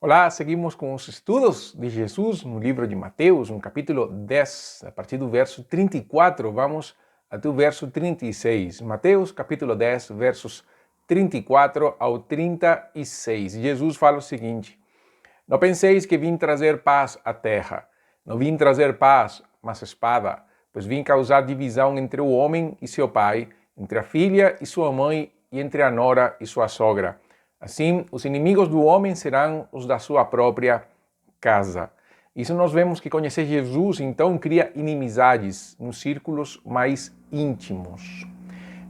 Olá, seguimos com os estudos de Jesus no livro de Mateus, no capítulo 10, a partir do verso 34, vamos até o verso 36. Mateus, capítulo 10, versos 34 ao 36. Jesus fala o seguinte: Não penseis que vim trazer paz à terra. Não vim trazer paz, mas espada, pois vim causar divisão entre o homem e seu pai, entre a filha e sua mãe, e entre a nora e sua sogra. Assim, os inimigos do homem serão os da sua própria casa. Isso nós vemos que conhecer Jesus, então, cria inimizades nos círculos mais íntimos.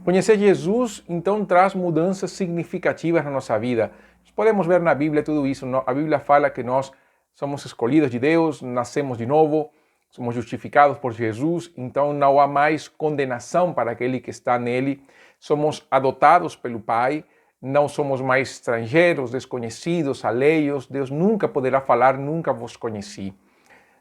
Conhecer Jesus, então, traz mudanças significativas na nossa vida. Nós podemos ver na Bíblia tudo isso. A Bíblia fala que nós somos escolhidos de Deus, nascemos de novo, somos justificados por Jesus, então não há mais condenação para aquele que está nele. Somos adotados pelo Pai, não somos mais estrangeiros, desconhecidos, alheios. Deus nunca poderá falar, nunca vos conheci.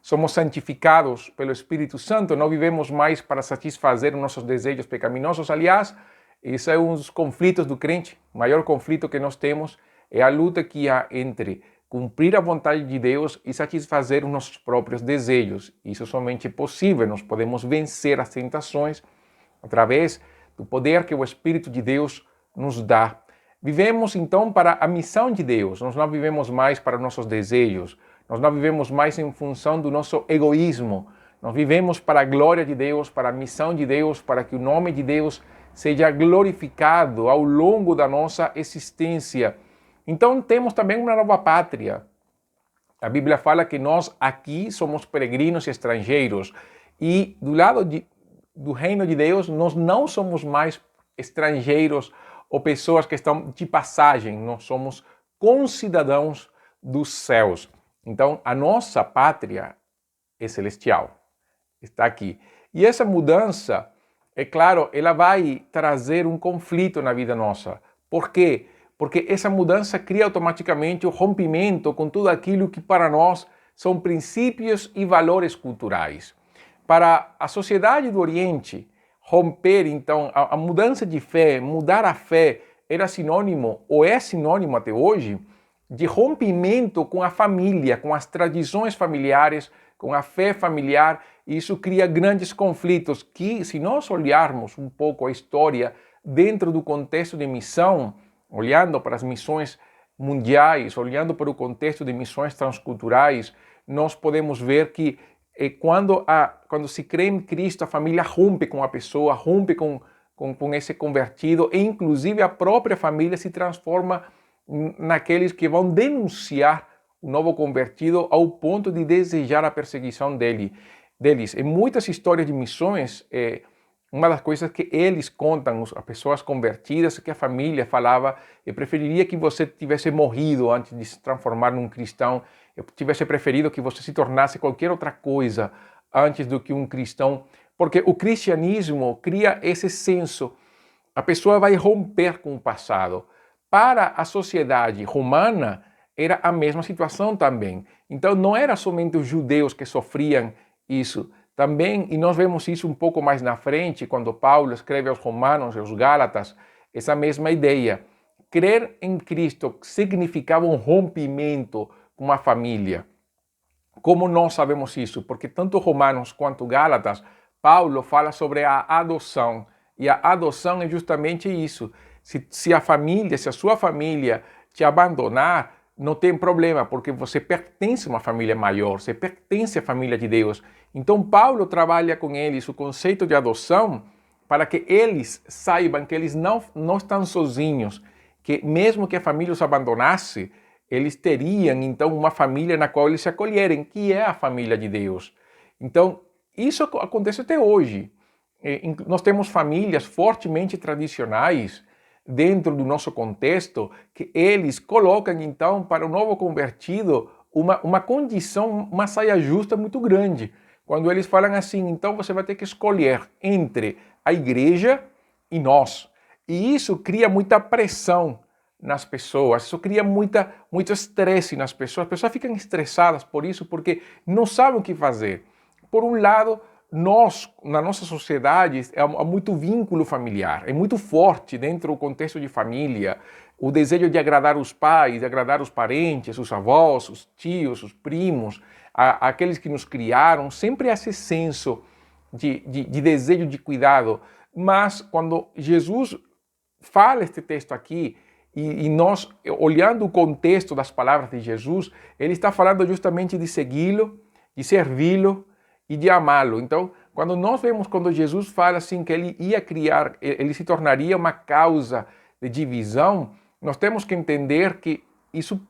Somos santificados pelo Espírito Santo, não vivemos mais para satisfazer os nossos desejos pecaminosos. Aliás, esse é um dos conflitos do crente. O maior conflito que nós temos é a luta que há entre cumprir a vontade de Deus e satisfazer os nossos próprios desejos. Isso somente é possível, nós podemos vencer as tentações através do poder que o Espírito de Deus nos dá. Vivemos então para a missão de Deus, nós não vivemos mais para nossos desejos, nós não vivemos mais em função do nosso egoísmo, nós vivemos para a glória de Deus, para a missão de Deus, para que o nome de Deus seja glorificado ao longo da nossa existência. Então temos também uma nova pátria. A Bíblia fala que nós aqui somos peregrinos e estrangeiros, e do lado do reino de Deus nós não somos mais estrangeiros ou pessoas que estão de passagem, nós somos concidadãos dos céus. Então, a nossa pátria é celestial, está aqui. E essa mudança, é claro, ela vai trazer um conflito na vida nossa. Por quê? Porque essa mudança cria automaticamente o rompimento com tudo aquilo que para nós são princípios e valores culturais. Para a sociedade do Oriente, romper, então, a mudança de fé, mudar a fé, era sinônimo, ou é sinônimo até hoje, de rompimento com a família, com as tradições familiares, com a fé familiar. E isso cria grandes conflitos que, se nós olharmos um pouco a história dentro do contexto de missão, olhando para as missões mundiais, olhando para o contexto de missões transculturais, nós podemos ver que quando se crê em Cristo, a família rompe com a pessoa, rompe com esse convertido, e inclusive a própria família se transforma naqueles que vão denunciar o novo convertido ao ponto de desejar a perseguição deles. Em muitas histórias de missões, uma das coisas que eles contam, as pessoas convertidas, que a família falava: eu preferiria que você tivesse morrido antes de se transformar num cristão, eu tivesse preferido que você se tornasse qualquer outra coisa antes do que um cristão, porque o cristianismo cria esse senso, a pessoa vai romper com o passado. Para a sociedade romana, era a mesma situação também. Então não era somente os judeus que sofriam isso, também, e nós vemos isso um pouco mais na frente, quando Paulo escreve aos Romanos e aos Gálatas, essa mesma ideia. Crer em Cristo significava um rompimento com a família. Como nós sabemos isso? Porque tanto Romanos quanto Gálatas, Paulo fala sobre a adoção. E a adoção é justamente isso. Se a sua família te abandonar, não tem problema, porque você pertence a uma família maior, você pertence à família de Deus. Então Paulo trabalha com eles o conceito de adoção para que eles saibam que eles não estão sozinhos, que mesmo que a família os abandonasse, eles teriam então uma família na qual eles se acolherem, que é a família de Deus. Então isso acontece até hoje. Nós temos famílias fortemente tradicionais dentro do nosso contexto, que eles colocam então para o novo convertido uma condição, uma saia justa muito grande. Quando eles falam assim: então você vai ter que escolher entre a igreja e nós. E isso cria muita pressão nas pessoas, isso cria muito estresse nas pessoas. As pessoas ficam estressadas por isso, porque não sabem o que fazer. Por um lado, na nossa sociedade, há muito vínculo familiar, é muito forte dentro do contexto de família, o desejo de agradar os pais, de agradar os parentes, os avós, os tios, os primos, aqueles que nos criaram, sempre há esse senso de desejo de cuidado. Mas quando Jesus fala este texto aqui, e nós, olhando o contexto das palavras de Jesus, ele está falando justamente de segui-lo, de servi-lo e de amá-lo. Então, quando Jesus fala assim que ele ia criar, ele se tornaria uma causa de divisão, nós temos que entender que isso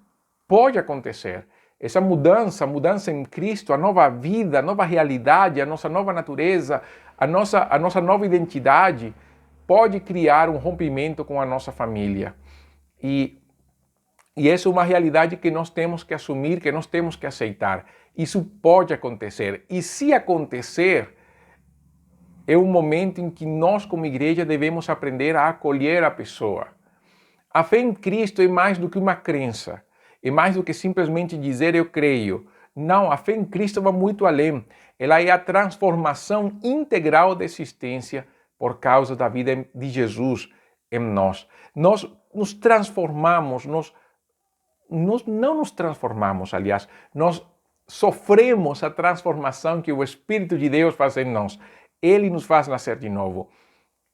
pode acontecer. Essa mudança em Cristo, a nova vida, a nova realidade, a nossa nova natureza, a nossa nova identidade, pode criar um rompimento com a nossa família. E essa é uma realidade que nós temos que assumir, que nós temos que aceitar. Isso pode acontecer. E se acontecer, é um momento em que nós, como igreja, devemos aprender a acolher a pessoa. A fé em Cristo é mais do que uma crença. É mais do que simplesmente dizer eu creio. Não, a fé em Cristo vai muito além. Ela é a transformação integral da existência por causa da vida de Jesus em nós. Nós nos transformamos, nós não nos transformamos, aliás, nós sofremos a transformação que o Espírito de Deus faz em nós. Ele nos faz nascer de novo.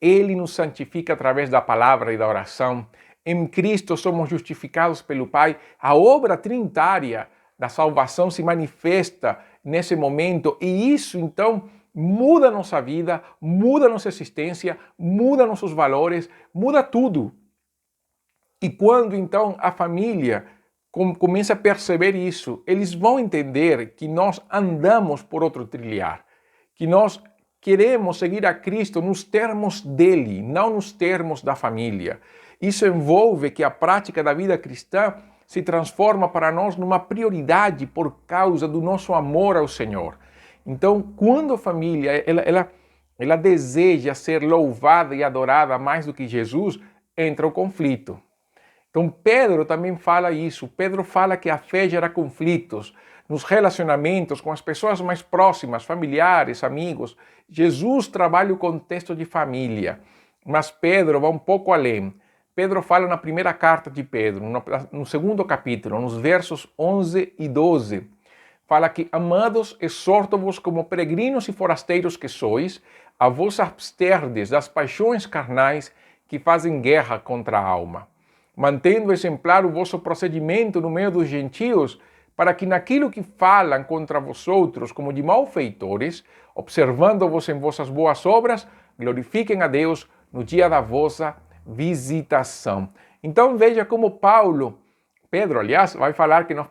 Ele nos santifica através da palavra e da oração. Em Cristo somos justificados pelo Pai. A obra trinitária da salvação se manifesta nesse momento e isso, então, muda nossa vida, muda nossa existência, muda nossos valores, muda tudo. E quando, então, a família começa a perceber isso, eles vão entender que nós andamos por outro trilhar, que nós queremos seguir a Cristo nos termos dele, não nos termos da família. Isso envolve que a prática da vida cristã se transforma para nós numa prioridade por causa do nosso amor ao Senhor. Então, quando a família ela deseja ser louvada e adorada mais do que Jesus, entra o conflito. Então, Pedro também fala isso. Pedro fala que a fé gera conflitos nos relacionamentos com as pessoas mais próximas, familiares, amigos. Jesus trabalha o contexto de família, mas Pedro vai um pouco além. Pedro fala na primeira carta de Pedro, no segundo capítulo, nos versos 11 e 12, fala que, amados, exorto-vos como peregrinos e forasteiros que sois, a vos absterdes das paixões carnais que fazem guerra contra a alma, mantendo exemplar o vosso procedimento no meio dos gentios, para que naquilo que falam contra vós outros como de malfeitores, observando-vos em vossas boas obras, glorifiquem a Deus no dia da vossa visitação. Então veja como Pedro, aliás, vai falar que nós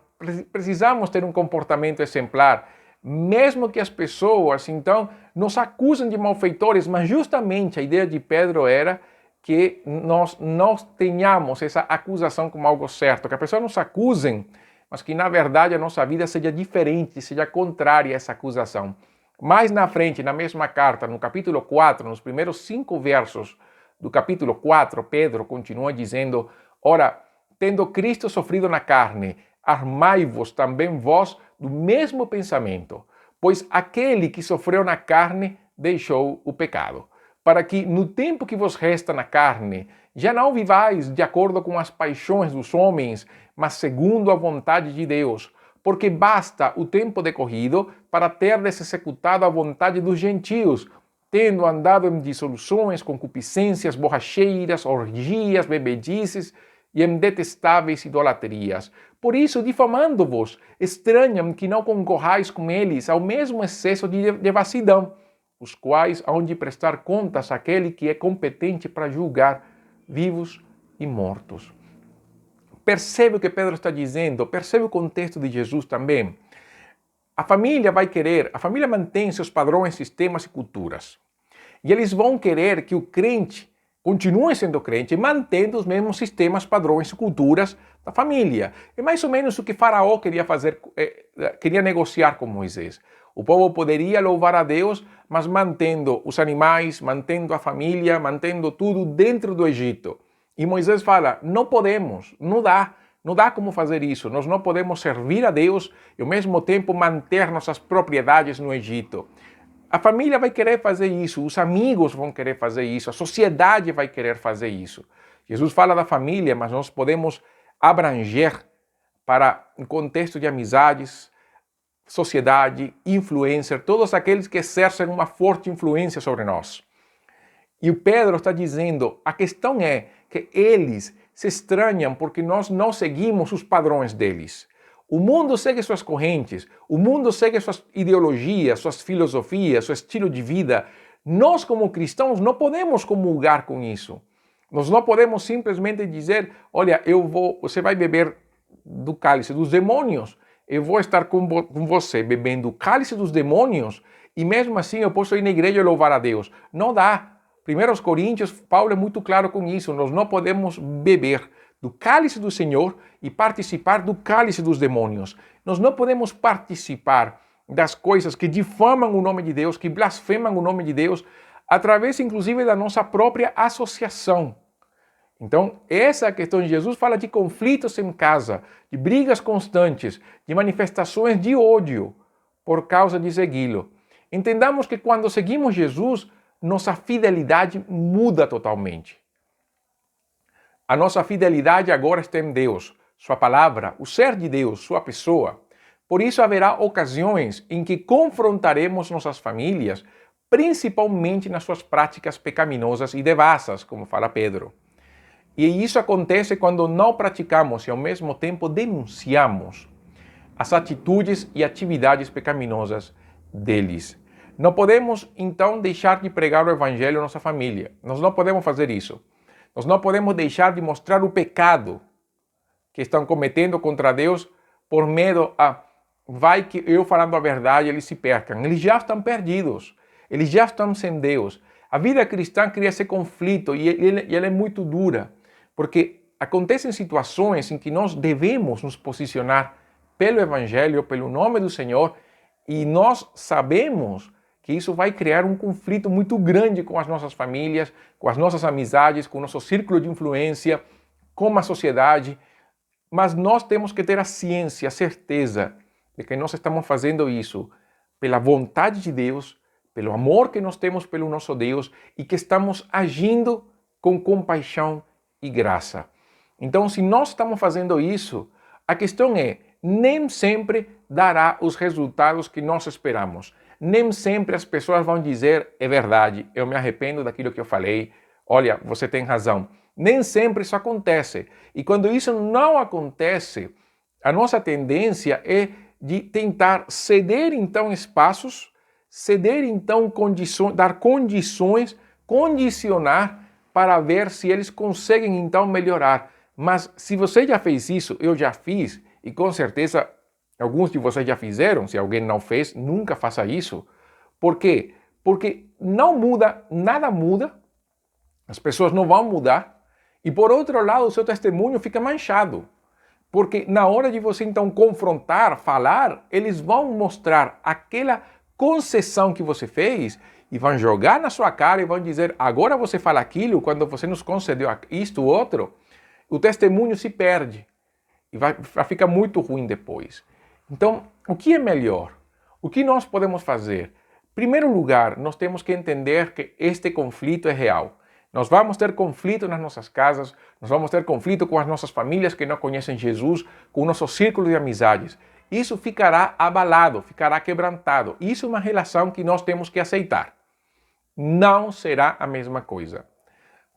precisamos ter um comportamento exemplar, mesmo que as pessoas, então, nos acusem de malfeitores, mas justamente a ideia de Pedro era que nós tenhamos essa acusação como algo certo, que as pessoas nos acusem, mas que na verdade a nossa vida seja diferente, seja contrária a essa acusação. Mais na frente, na mesma carta, no capítulo 4, nos primeiros 5 versos do capítulo 4, Pedro continua dizendo: ora, tendo Cristo sofrido na carne, armai-vos também vós do mesmo pensamento, pois aquele que sofreu na carne deixou o pecado, para que no tempo que vos resta na carne, já não vivais de acordo com as paixões dos homens, mas segundo a vontade de Deus, porque basta o tempo decorrido para terdes executado a vontade dos gentios, tendo andado em dissoluções, concupiscências, borracheiras, orgias, bebedices e em detestáveis idolatrias. Por isso, difamando-vos, estranham que não concorrais com eles ao mesmo excesso de devassidão, os quais hão de prestar contas àquele que é competente para julgar vivos e mortos. Percebe o que Pedro está dizendo? Percebe o contexto de Jesus também? A família mantém seus padrões, sistemas e culturas. E eles vão querer que o crente continue sendo crente, mantendo os mesmos sistemas, padrões e culturas da família. É mais ou menos o que Faraó queria negociar com Moisés. O povo poderia louvar a Deus, mas mantendo os animais, mantendo a família, mantendo tudo dentro do Egito. E Moisés fala, não podemos, não dá como fazer isso. Nós não podemos servir a Deus e ao mesmo tempo manter nossas propriedades no Egito. A família vai querer fazer isso, os amigos vão querer fazer isso, a sociedade vai querer fazer isso. Jesus fala da família, mas nós podemos abranger para um contexto de amizades, sociedade, influencer, todos aqueles que exercem uma forte influência sobre nós. E o Pedro está dizendo, a questão é que eles se estranham porque nós não seguimos os padrões deles. O mundo segue suas correntes, o mundo segue suas ideologias, suas filosofias, seu estilo de vida. Nós, como cristãos, não podemos comungar com isso. Nós não podemos simplesmente dizer, olha, você vai beber do cálice dos demônios, eu vou estar com você bebendo o cálice dos demônios e mesmo assim eu posso ir na igreja e louvar a Deus. Não dá. 1 Coríntios, Paulo é muito claro com isso. Nós não podemos beber do cálice do Senhor e participar do cálice dos demônios. Nós não podemos participar das coisas que difamam o nome de Deus, que blasfemam o nome de Deus, através inclusive da nossa própria associação. Então, essa é a questão. Jesus fala de conflitos em casa, de brigas constantes, de manifestações de ódio por causa de segui-lo. Entendamos que quando seguimos Jesus, nossa fidelidade muda totalmente. A nossa fidelidade agora está em Deus, sua palavra, o ser de Deus, sua pessoa. Por isso haverá ocasiões em que confrontaremos nossas famílias, principalmente nas suas práticas pecaminosas e devassas, como fala Pedro. E isso acontece quando não praticamos e ao mesmo tempo denunciamos as atitudes e atividades pecaminosas deles. Não podemos então deixar de pregar o evangelho à nossa família. Nós não podemos fazer isso. Nós não podemos deixar de mostrar o pecado que estão cometendo contra Deus por medo a vai que eu falando a verdade eles se percam. Eles já estão perdidos. Eles já estão sem Deus. A vida cristã cria esse conflito e ela é muito dura. Porque acontecem situações em que nós devemos nos posicionar pelo Evangelho, pelo nome do Senhor, e nós sabemos que isso vai criar um conflito muito grande com as nossas famílias, com as nossas amizades, com o nosso círculo de influência, com a sociedade. Mas nós temos que ter a ciência, a certeza de que nós estamos fazendo isso pela vontade de Deus, pelo amor que nós temos pelo nosso Deus e que estamos agindo com compaixão e graça. Então, se nós estamos fazendo isso, a questão é, nem sempre dará os resultados que nós esperamos. Nem sempre as pessoas vão dizer, é verdade, eu me arrependo daquilo que eu falei, olha, você tem razão. Nem sempre isso acontece. E quando isso não acontece, a nossa tendência é de tentar ceder então espaços, ceder então condições, dar condições, condicionar para ver se eles conseguem então melhorar. Mas se você já fez isso, eu já fiz, e com certeza alguns de vocês já fizeram, se alguém não fez, nunca faça isso. Por quê? Porque não muda, nada muda, as pessoas não vão mudar, e por outro lado o seu testemunho fica manchado. Porque na hora de você então confrontar, falar, eles vão mostrar aquela concessão que você fez e vão jogar na sua cara e vão dizer, agora você fala aquilo quando você nos concedeu isto ou outro. O testemunho se perde e vai ficar muito ruim depois. Então, o que é melhor? O que nós podemos fazer? Em primeiro lugar, nós temos que entender que este conflito é real. Nós vamos ter conflito nas nossas casas, nós vamos ter conflito com as nossas famílias que não conhecem Jesus, com o nosso círculo de amizades. Isso ficará abalado, ficará quebrantado. Isso é uma relação que nós temos que aceitar. Não será a mesma coisa.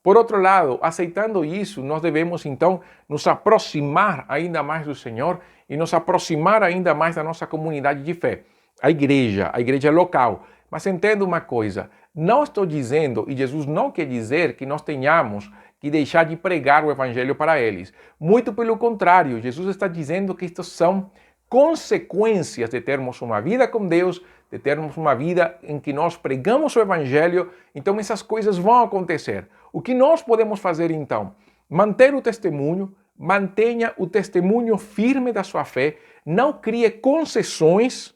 Por outro lado, aceitando isso, nós devemos então nos aproximar ainda mais do Senhor e nos aproximar ainda mais da nossa comunidade de fé, a igreja local. Mas entenda uma coisa, não estou dizendo, e Jesus não quer dizer que nós tenhamos que deixar de pregar o Evangelho para eles. Muito pelo contrário, Jesus está dizendo que estes são consequências de termos uma vida com Deus, de termos uma vida em que nós pregamos o Evangelho, então essas coisas vão acontecer. O que nós podemos fazer então? Manter o testemunho, mantenha o testemunho firme da sua fé, não crie concessões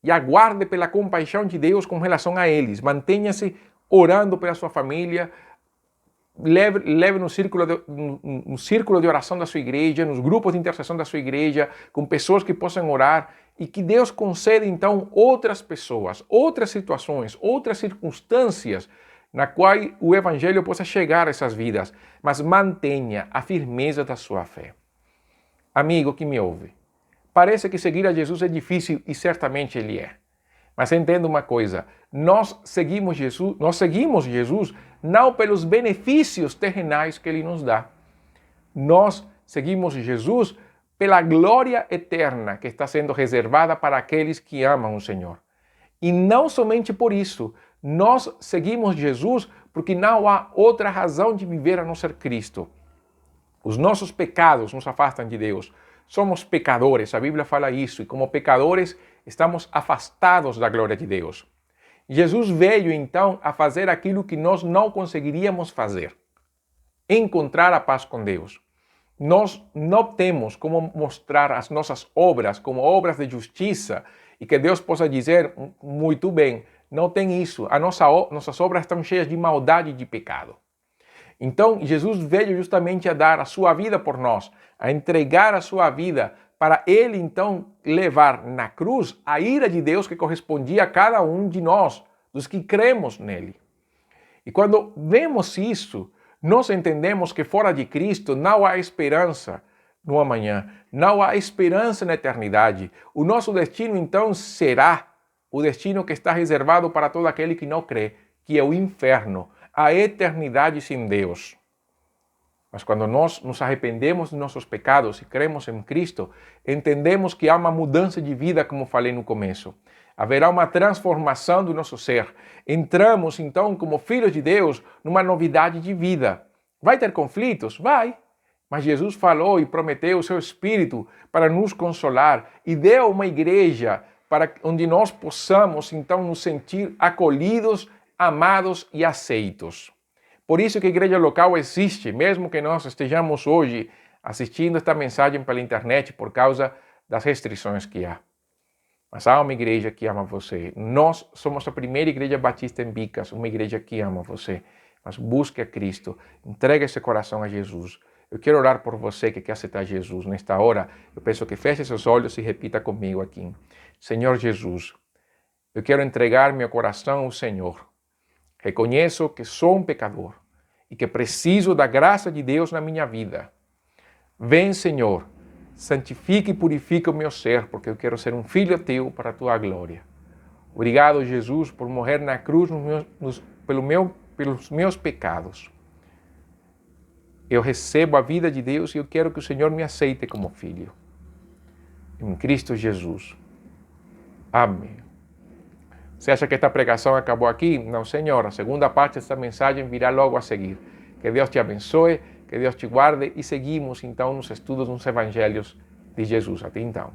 e aguarde pela compaixão de Deus com relação a eles. Mantenha-se orando pela sua família, leve no círculo de oração da sua igreja, nos grupos de intercessão da sua igreja, com pessoas que possam orar, e que Deus conceda então outras pessoas, outras situações, outras circunstâncias na qual o Evangelho possa chegar a essas vidas, mas mantenha a firmeza da sua fé. Amigo que me ouve, parece que seguir a Jesus é difícil e certamente ele é. Mas entenda uma coisa, nós seguimos Jesus não pelos benefícios terrenais que ele nos dá. Nós seguimos Jesus pela glória eterna que está sendo reservada para aqueles que amam o Senhor. E não somente por isso, nós seguimos Jesus porque não há outra razão de viver a não ser Cristo. Os nossos pecados nos afastam de Deus. Somos pecadores, a Bíblia fala isso, e como pecadores estamos afastados da glória de Deus. Jesus veio então a fazer aquilo que nós não conseguiríamos fazer: encontrar a paz com Deus. Nós não temos como mostrar as nossas obras como obras de justiça e que Deus possa dizer, muito bem, não tem isso, nossas obras estão cheias de maldade e de pecado. Então, Jesus veio justamente a dar a sua vida por nós, a entregar a sua vida para ele então levar na cruz a ira de Deus que correspondia a cada um de nós, dos que cremos nele. E quando vemos isso, nós entendemos que fora de Cristo não há esperança no amanhã, não há esperança na eternidade. O nosso destino então será o destino que está reservado para todo aquele que não crê, que é o inferno, a eternidade sem Deus. Mas quando nós nos arrependemos dos nossos pecados e cremos em Cristo, entendemos que há uma mudança de vida, como falei no começo. Haverá uma transformação do nosso ser. Entramos, então, como filhos de Deus, numa novidade de vida. Vai ter conflitos? Vai. Mas Jesus falou e prometeu o seu Espírito para nos consolar e deu uma igreja para onde nós possamos, então, nos sentir acolhidos, amados e aceitos. Por isso que a igreja local existe, mesmo que nós estejamos hoje assistindo esta mensagem pela internet por causa das restrições que há. Mas há uma igreja que ama você. Nós somos a primeira igreja batista em Bicas, uma igreja que ama você. Mas busque a Cristo, entregue esse coração a Jesus. Eu quero orar por você que quer aceitar Jesus. Nesta hora, eu peço que feche seus olhos e repita comigo aqui. Senhor Jesus, eu quero entregar meu coração ao Senhor. Reconheço que sou um pecador e que preciso da graça de Deus na minha vida. Vem, Senhor, santifica e purifica o meu ser, porque eu quero ser um filho teu para a tua glória. Obrigado, Jesus, por morrer na cruz pelos meus pecados. Eu recebo a vida de Deus e eu quero que o Senhor me aceite como filho. Em Cristo Jesus. Amém. Você acha que esta pregação acabou aqui? Não, Senhor. A segunda parte desta mensagem virá logo a seguir. Que Deus te abençoe, que Deus te guarde e seguimos então nos estudos dos Evangelhos de Jesus. Até então.